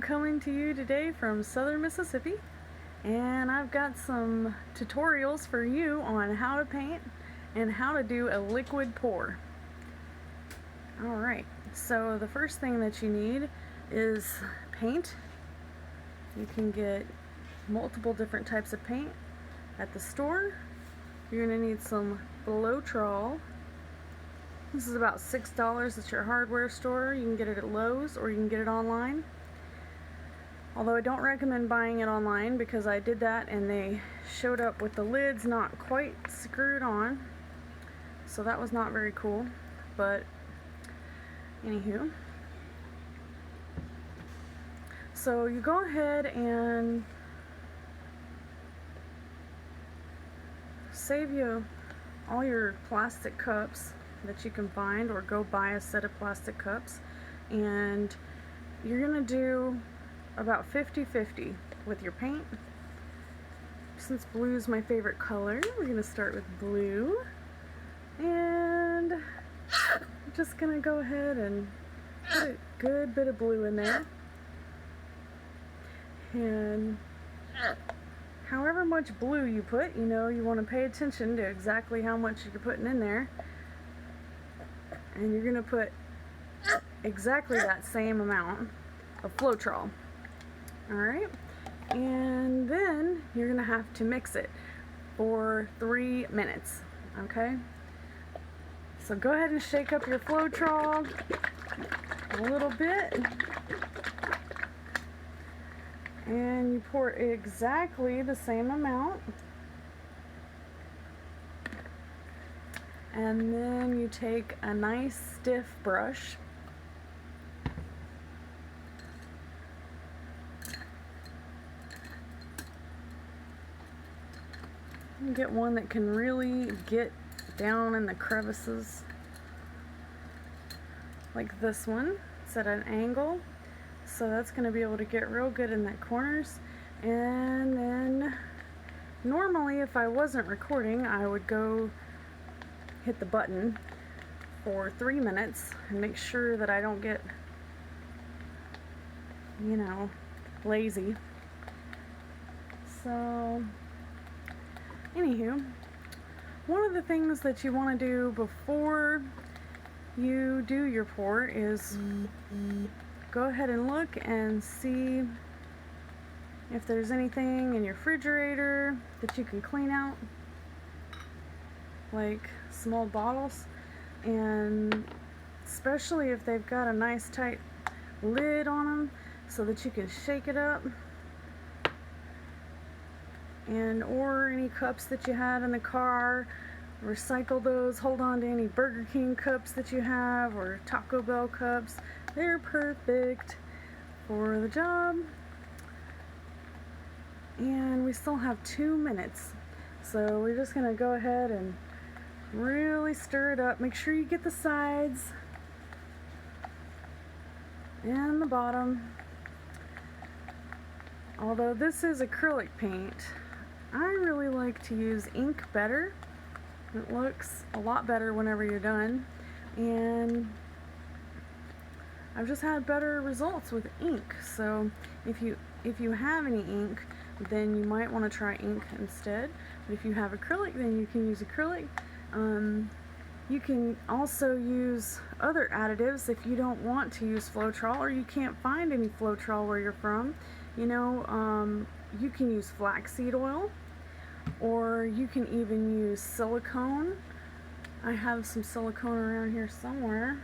coming to you today from southern Mississippi, and I've got some tutorials for you on how to paint and how to do a liquid pour. Alright, so the first thing that you need is paint. You can get multiple different types of paint at the store. You're going to need some Flowart. This is about $6 at your hardware store. You can get it at Lowe's or you can get it online. Although I don't recommend buying it online because I did that and they showed up with the lids not quite screwed on. So that was not very cool. But anywho. So you go ahead and save you all your plastic cups that you can find, or go buy a set of plastic cups, and you're gonna do about 50-50 with your paint. Since blue is my favorite color, we're gonna start with blue, and I'm just gonna go ahead and put a good bit of blue in there. And however much blue you put, you want to pay attention to exactly how much you're putting in there. And you're going to put exactly that same amount of Flowart. Alright? And then you're going to have to mix it for 3 minutes. Okay? So go ahead and shake up your Flowart a little bit. And you pour exactly the same amount. And then you take a nice stiff brush and get one that can really get down in the crevices, like this one. It's at an angle, so that's going to be able to get real good in the corners. And then normally if I wasn't recording, I would go hit the button for 3 minutes and make sure that I don't get, lazy. So, anywho, one of the things that you want to do before you do your pour is go ahead and look and see if there's anything in your refrigerator that you can clean out, like small bottles, and especially if they've got a nice tight lid on them so that you can shake it up, and or any cups that you had in the car, recycle those. Hold on to any Burger King cups that you have or Taco Bell cups. They're perfect for the job. And we still have 2 minutes, so we're just gonna go ahead and really stir it up. Make sure you get the sides and the bottom. Although this is acrylic paint, I really like to use ink better. It looks a lot better whenever you're done, and I've just had better results with ink. So if you have any ink, then you might want to try ink instead. But if you have acrylic, then you can use acrylic. You can also use other additives if you don't want to use Flowart, or you can't find any Flowart where you're from. You can use flaxseed oil, or you can even use silicone. I have some silicone around here somewhere.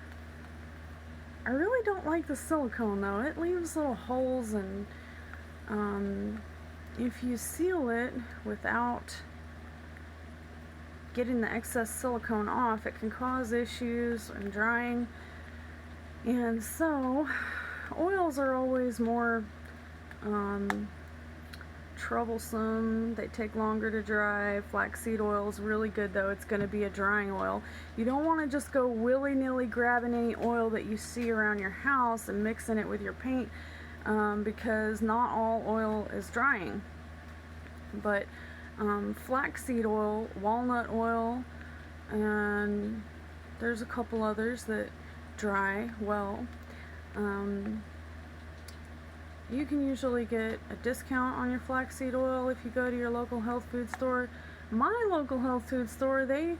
I really don't like the silicone though. It leaves little holes, and if you seal it without getting the excess silicone off, it can cause issues and drying. And so oils are always more troublesome. They take longer to dry. Flaxseed oil is really good though. It's going to be a drying oil. You don't want to just go willy-nilly grabbing any oil that you see around your house and mixing it with your paint, because not all oil is drying. But flaxseed oil, walnut oil, and there's a couple others that dry well. you can usually get a discount on your flaxseed oil if you go to your local health food store. My local health food store, they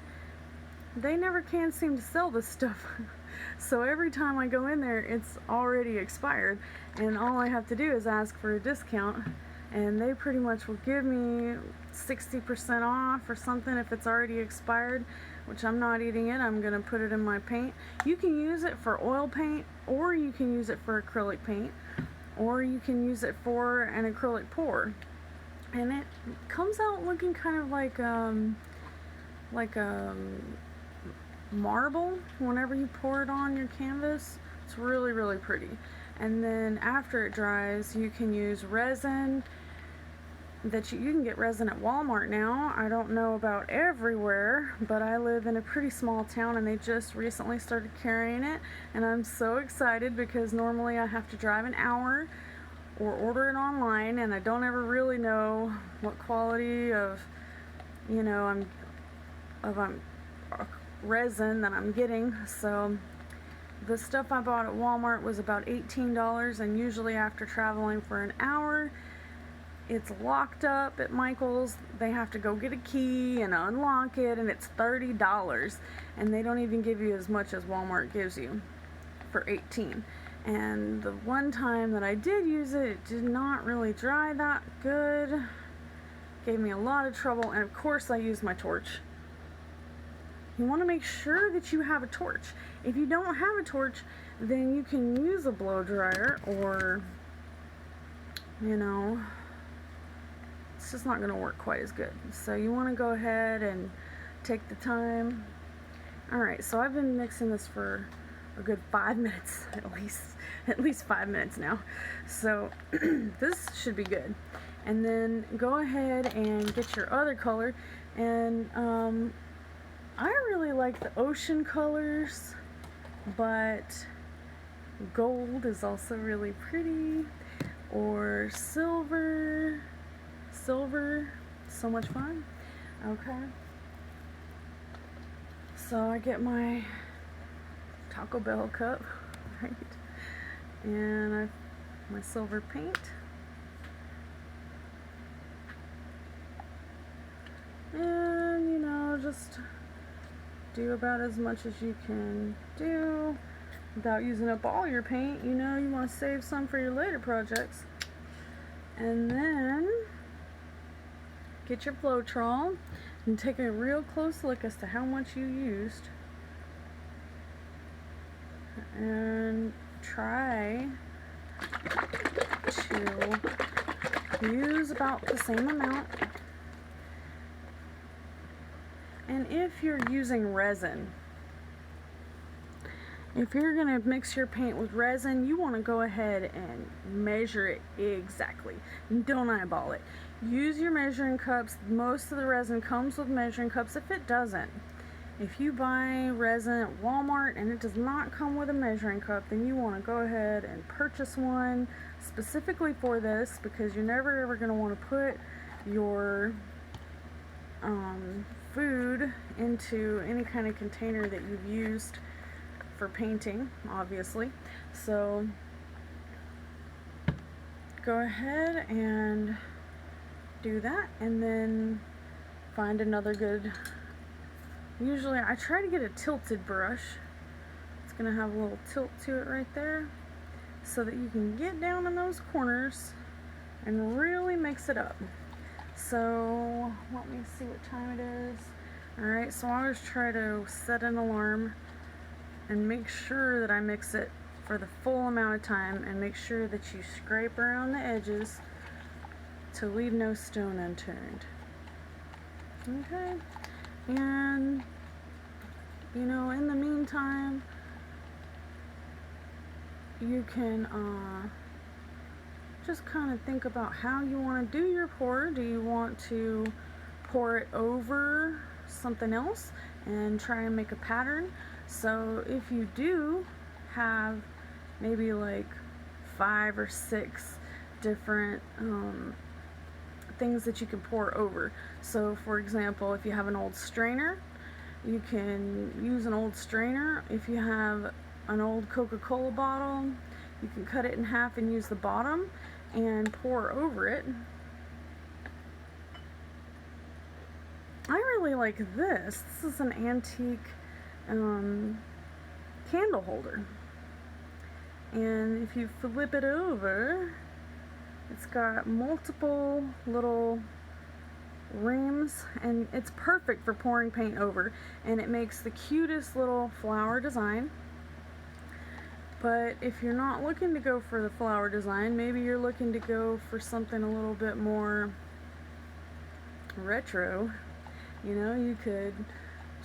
never can seem to sell this stuff. So every time I go in there, it's already expired, and all I have to do is ask for a discount, and they pretty much will give me 60% off or something if it's already expired, which I'm not eating it. I'm going to put it in my paint. You can use it for oil paint, or you can use it for acrylic paint, or you can use it for an acrylic pour. And it comes out looking kind of like marble whenever you pour it on your canvas. It's really, really pretty. And then after it dries, you can use resin. That you can get resin at Walmart now. I don't know about everywhere, but I live in a pretty small town and they just recently started carrying it, and I'm so excited because normally I have to drive an hour or order it online, and I don't ever really know what quality of resin that I'm getting. So the stuff I bought at Walmart was about $18, and usually after traveling for an hour, it's locked up at Michael's. They have to go get a key and unlock it, and it's $30, and they don't even give you as much as Walmart gives you for $18. And the one time that I did use it, it did not really dry that good. Gave me a lot of trouble, and of course I used my torch. You want to make sure that you have a torch. If you don't have a torch, then you can use a blow dryer, or it's just not going to work quite as good. So you want to go ahead and take the time. Alright, so I've been mixing this for a good 5 minutes, at least 5 minutes now. So this should be good. And then go ahead and get your other color. And I really like the ocean colors, but gold is also really pretty, or silver, so much fun. Okay, so I get my Taco Bell cup, right, and my silver paint, and just do about as much as you can do without using up all your paint. You want to save some for your later projects. And then get your Floetrol and take a real close look as to how much you used, and try to use about the same amount. And if you're using resin, if you're going to mix your paint with resin, you want to go ahead and measure it exactly. Don't eyeball it. Use your measuring cups. Most of the resin comes with measuring cups. If it doesn't, if you buy resin at Walmart and it does not come with a measuring cup, then you want to go ahead and purchase one specifically for this, because you're never ever going to want to put your food into any kind of container that you've used for painting, obviously. So go ahead and do that, and then find another good, usually I try to get a tilted brush. It's going to have a little tilt to it right there, so that you can get down in those corners and really mix it up. So let me see what time it is. Alright, so I always try to set an alarm and make sure that I mix it for the full amount of time, and make sure that you scrape around the edges to leave no stone unturned. Okay, and in the meantime, you can just kind of think about how you want to do your pour. Do you want to pour it over something else and try and make a pattern? So if you do have maybe like 5 or 6 different things that you can pour over. So for example, if you have an old strainer, you can use an old strainer. If you have an old Coca-Cola bottle, you can cut it in half and use the bottom, and pour over it. I really like this. This is an antique candle holder. And if you flip it over, it's got multiple little rings, and it's perfect for pouring paint over, and it makes the cutest little flower design. But if you're not looking to go for the flower design, maybe you're looking to go for something a little bit more retro, you know, you could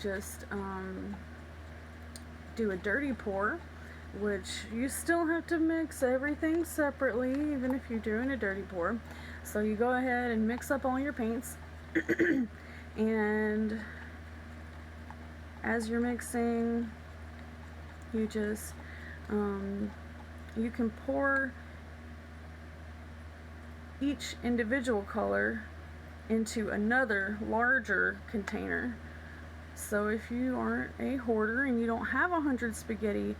just do a dirty pour, which you still have to mix everything separately even if you're doing a dirty pour. So you go ahead and mix up all your paints and as you're mixing, you just you can pour each individual color into another larger container. So if you aren't a hoarder and you don't have 100 spaghetti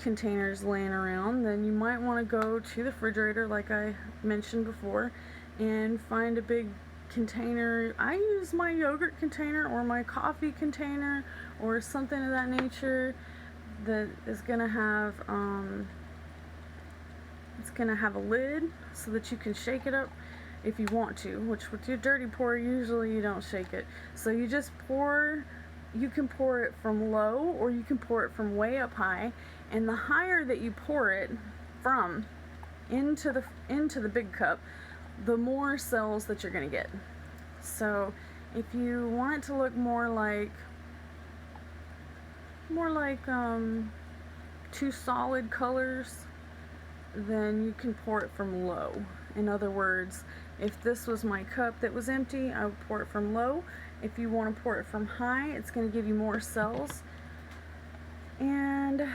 containers laying around, then you might want to go to the refrigerator, like I mentioned before, and find a big container. I use my yogurt container or my coffee container or something of that nature that is gonna have it's gonna have a lid so that you can shake it up if you want to, which with your dirty pour usually you don't shake it. So you just pour, you can pour it from low or you can pour it from way up high, and the higher that you pour it from into the big cup, the more cells that you're gonna get. So if you want it to look more like two solid colors, then you can pour it from low. In other words, if this was my cup that was empty, I would pour it from low. If you want to pour it from high, it's going to give you more cells. And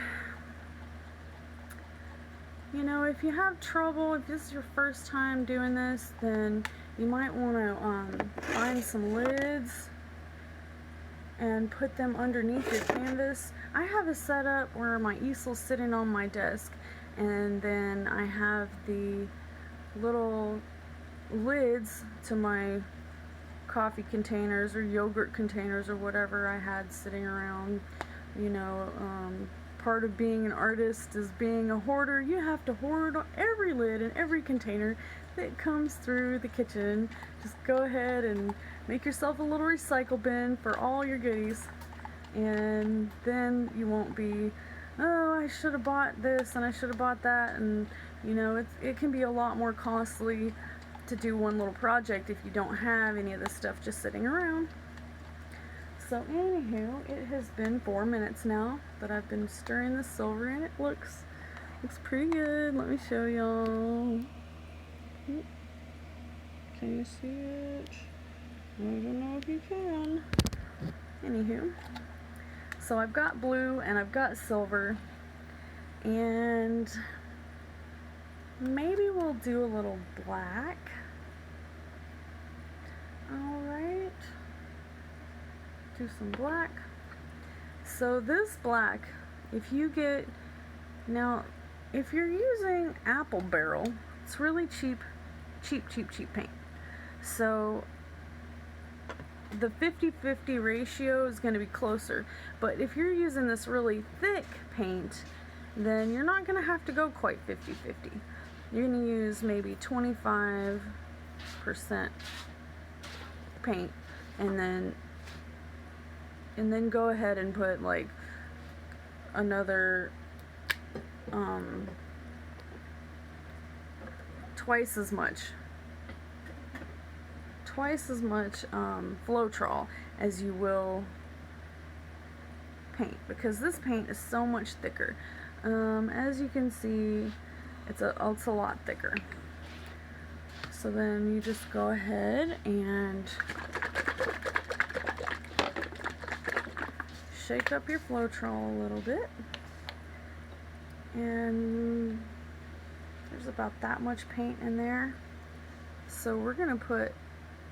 you know, if you have trouble, if this is your first time doing this, then you might want to find some lids and put them underneath your canvas. I have a setup where my easel's sitting on my desk, and then I have the little lids to my coffee containers or yogurt containers or whatever I had sitting around. You know, part of being an artist is being a hoarder. You have to hoard every lid and every container that comes through the kitchen. Just go ahead and make yourself a little recycle bin for all your goodies, and then you won't be, oh, I should have bought this and I should have bought that. And you know, it can be a lot more costly to do one little project if you don't have any of this stuff just sitting around. So anywho, it has been 4 minutes now that I've been stirring the silver, and it looks pretty good. Let me show y'all. Can you see it? I don't know if you can. Anywho, so I've got blue and I've got silver, and maybe we'll do a little black. Alright, do some black. So this black, if you get, now if you're using apple barrel, it's really cheap paint. So the 50-50 ratio is going to be closer. But if you're using this really thick paint, then you're not going to have to go quite 50-50. You're going to use maybe 25% paint, and then go ahead and put like another twice as much Floetrol as you will paint, because this paint is so much thicker. As you can see, it's a lot thicker. So then you just go ahead and shake up your Floetrol a little bit, and there's about that much paint in there. So we're gonna put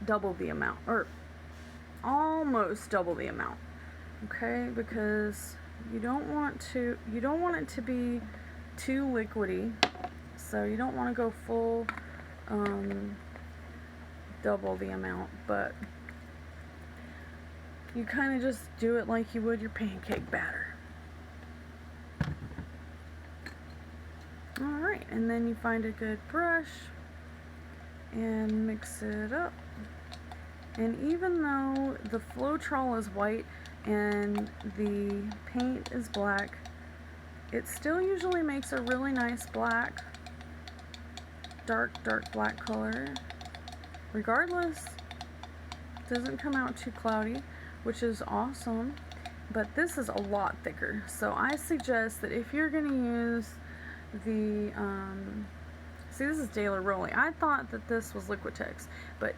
double the amount, or almost double the amount, okay? Because you don't want it to be too liquidy, So you don't want to go full double the amount, but you kind of just do it like you would your pancake batter. Alright, and then you find a good brush and mix it up. And even though the Floetrol is white and the paint is black, it still usually makes a really nice black, dark black color. Regardless, it doesn't come out too cloudy, which is awesome. But this is a lot thicker, so I suggest that if you're going to use the see, this is Daler-Rowney. I thought that this was Liquitex, but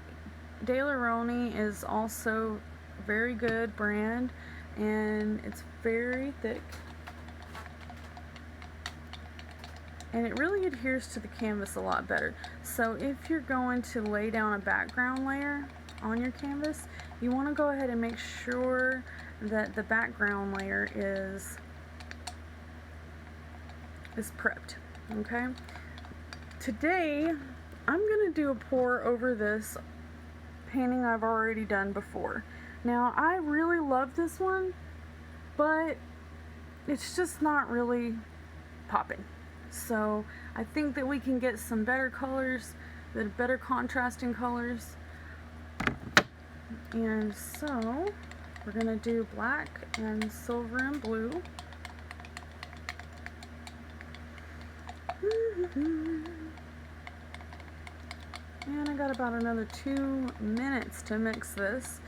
Daler-Rowney is also a very good brand, and it's very thick, and it really adheres to the canvas a lot better. So if you're going to lay down a background layer on your canvas, you want to go ahead and make sure that the background layer is prepped. Okay, today I'm gonna do a pour over this painting I've already done before. Now, I really love this one, but it's just not really popping. So I think that we can get some better colors, better contrasting colors. And so we're gonna do black and silver and blue. And I got about another 2 minutes to mix this,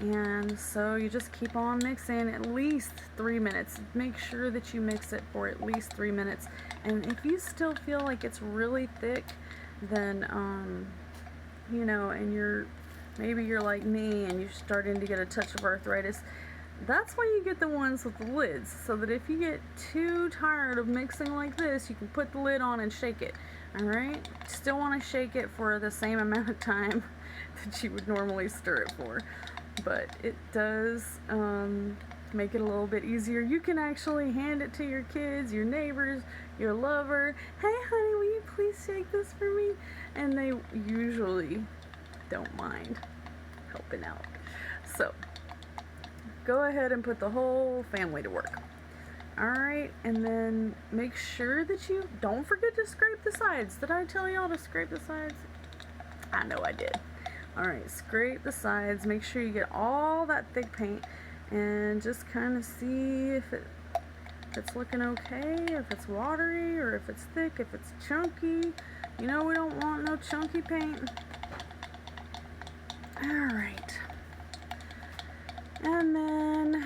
and so you just keep on mixing at least 3 minutes. Make sure that you mix it for at least 3 minutes, and if you still feel like it's really thick, then you know, and maybe you're like me and you're starting to get a touch of arthritis, that's why you get the ones with the lids, so that if you get too tired of mixing like this, you can put the lid on and shake it. Alright? Still want to shake it for the same amount of time that you would normally stir it for, but it does make it a little bit easier. You can actually hand it to your kids, your neighbors, your lover. Hey honey, will you please shake this for me? And they usually don't mind helping out. So go ahead and put the whole family to work. Alright, and then make sure that you don't forget to scrape the sides. Did I tell y'all to scrape the sides? I know I did. Alright, scrape the sides. Make sure you get all that thick paint and just kind of see if it's looking okay, if it's watery, or if it's thick, if it's chunky. You know, we don't want no chunky paint. Alright. And then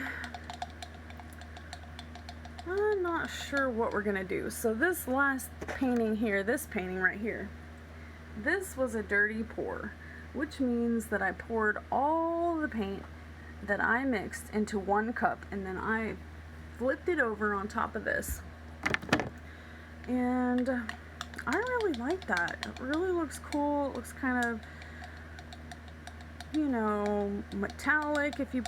I'm not sure what we're gonna do. So this last painting here, this painting right here, this was a dirty pour, which means that I poured all the paint that I mixed into one cup, and then I flipped it over on top of this. And I really like that. It really looks cool. It looks kind of, you know, metallic. If you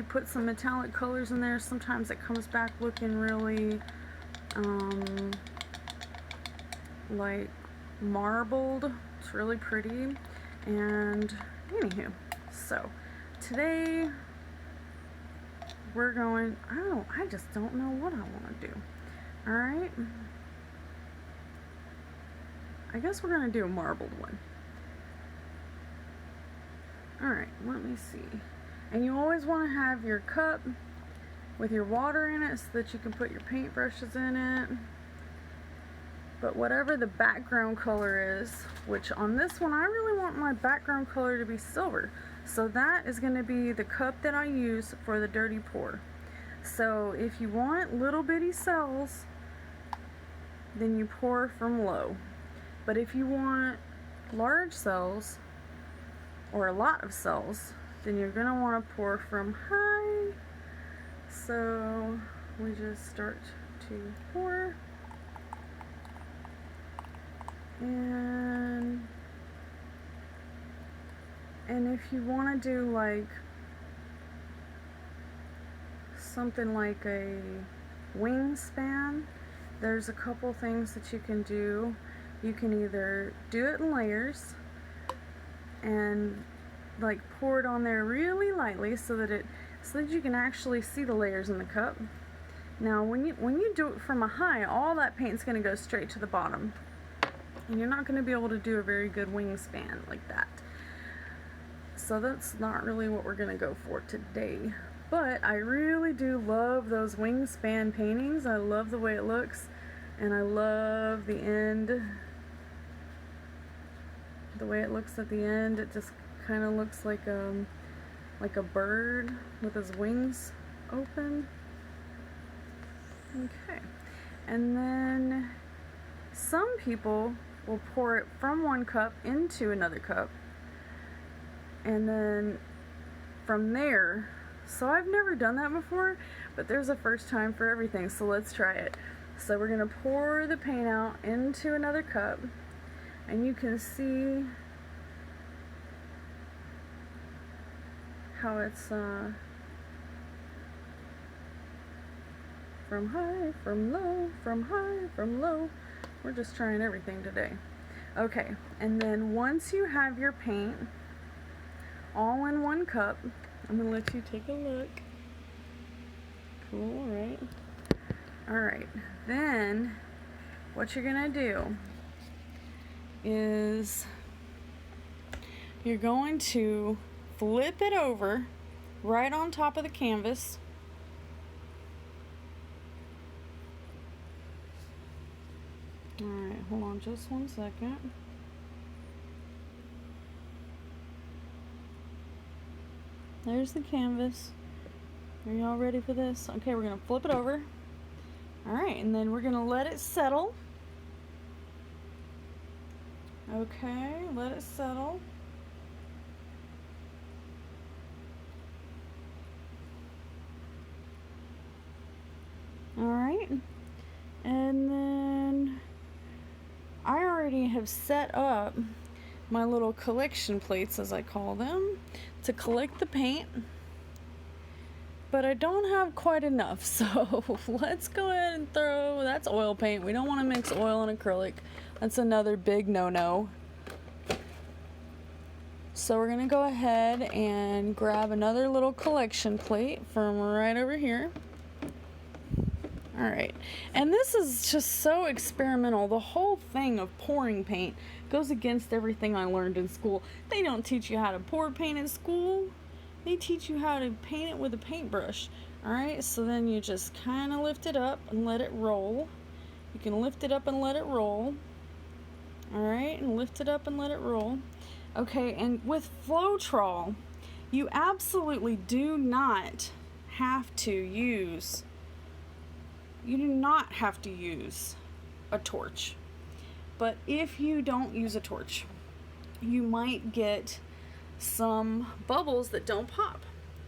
put some metallic colors in there, sometimes it comes back looking really like marbled. It's really pretty. And anywho, so today we're going, I just don't know what I want to do. Alright, I guess we're going to do a marbled one. Alright, let me see. And you always want to have your cup with your water in it so that you can put your paintbrushes in it. But whatever the background color is, which on this one I really want my background color to be silver. So that is going to be the cup that I use for the dirty pour. So if you want little bitty cells, then you pour from low. But if you want large cells, or a lot of cells, then you're going to want to pour from high. So we just start to pour. And if you want to do like something like a wingspan, there's a couple things that you can do. You can either do it in layers and like pour it on there really lightly so that you can actually see the layers in the cup. Now when you do it from a high, all that paint's going to go straight to the bottom, and you're not going to be able to do a very good wingspan like that. So that's not really what we're going to go for today. But I really do love those wingspan paintings. I love the way it looks, and I love the end. The way it looks at the end, it just kind of looks like a bird with his wings open. Okay, and then some people will pour it from one cup into another cup, and then from there. So I've never done that before, but there's a first time for everything, so let's try it. So we're gonna pour the paint out into another cup, and you can see how it's from high, from low, from high, from low. We're just trying everything today. Okay, and then once you have your paint all in one cup, I'm gonna let you take a look. Cool, right? Alright, then what you're gonna do is you're going to flip it over right on top of the canvas. Alright, hold on just one second. There's the canvas. Are y'all ready for this? Okay, we're gonna flip it over. Alright, and then we're gonna let it settle. Okay, let it settle. Alright, and then I already have set up my little collection plates, as I call them, to collect the paint, but I don't have quite enough, so let's go ahead and that's oil paint. We don't want to mix oil and acrylic. That's another big no-no. So we're gonna go ahead and grab another little collection plate from right over here. Alright, and this is just so experimental. The whole thing of pouring paint goes against everything I learned in school. They don't teach you how to pour paint in school. They teach you how to paint it with a paintbrush. Alright, so then you just kind of lift it up and let it roll. You can lift it up and let it roll. Alright, and lift it up and let it roll. Okay, and with Floetrol, you absolutely do not have to use a torch. But if you don't use a torch, you might get some bubbles that don't pop.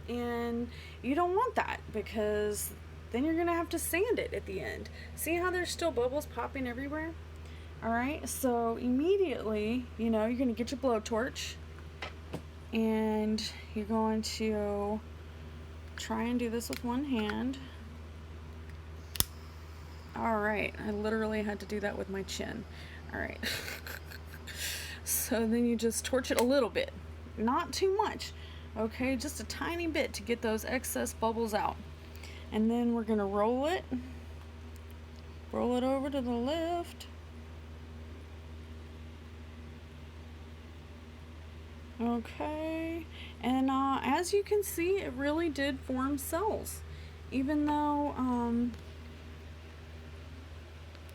And you don't want that, because then you're gonna have to sand it at the end. See how there's still bubbles popping everywhere? Alright, so immediately, you're gonna get your blowtorch, and you're going to try and do this with one hand. Alright, I literally had to do that with my chin. Alright. So then you just torch it a little bit. Not too much. Okay, just a tiny bit to get those excess bubbles out. And then we're going to roll it. Roll it over to the left. Okay. And as you can see, it really did form cells. Even though,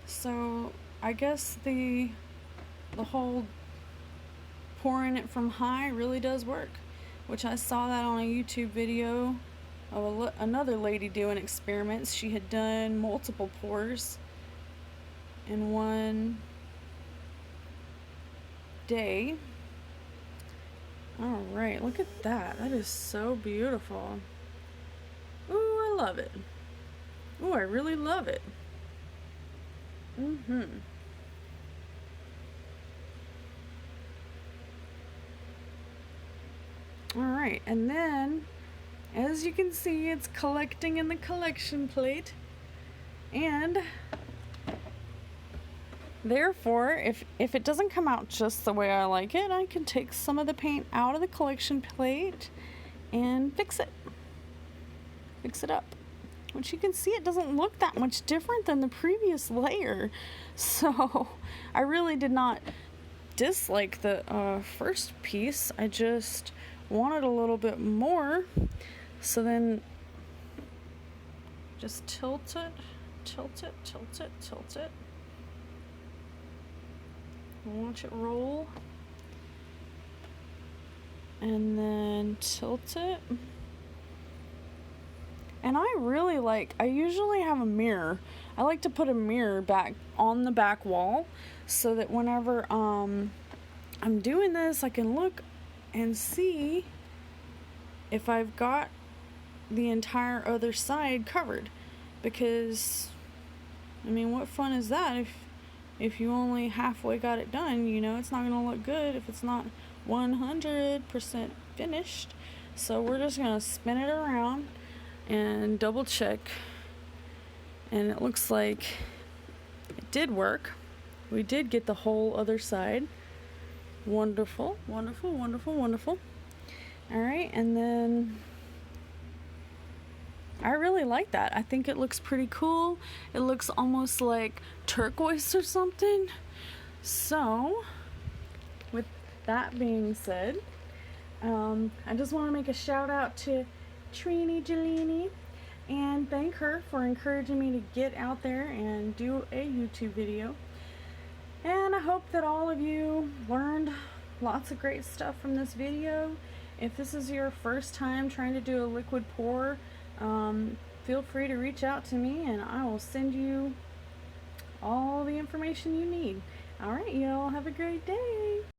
so I guess the whole pouring it from high really does work, which I saw that on a YouTube video of another lady doing experiments. She had done multiple pours in one day. All right, look at that. That is so beautiful. Ooh, I love it. Ooh, I really love it. Alright, and then as you can see, it's collecting in the collection plate, and Therefore, if it doesn't come out just the way I like it, I can take some of the paint out of the collection plate and fix it up, which you can see it doesn't look that much different than the previous layer. So I really did not dislike the first piece. I just wanted a little bit more. So then just tilt it. Watch it roll. And then tilt it. And I usually have a mirror. I like to put a mirror back on the back wall so that whenever I'm doing this, I can look and see if I've got the entire other side covered. Because, I mean, what fun is that if you only halfway got it done? You know, it's not gonna look good if it's not 100% finished. So we're just gonna spin it around and double check, and it looks like it did work. We did get the whole other side. Wonderful. All right, and then I really like that. I think it looks pretty cool. It looks almost like turquoise or something. So with that being said, I just want to make a shout out to Trini Gelini and thank her for encouraging me to get out there and do a YouTube video. And I hope that all of you learned lots of great stuff from this video. If this is your first time trying to do a liquid pour, feel free to reach out to me and I will send you all the information you need. Alright, y'all have a great day.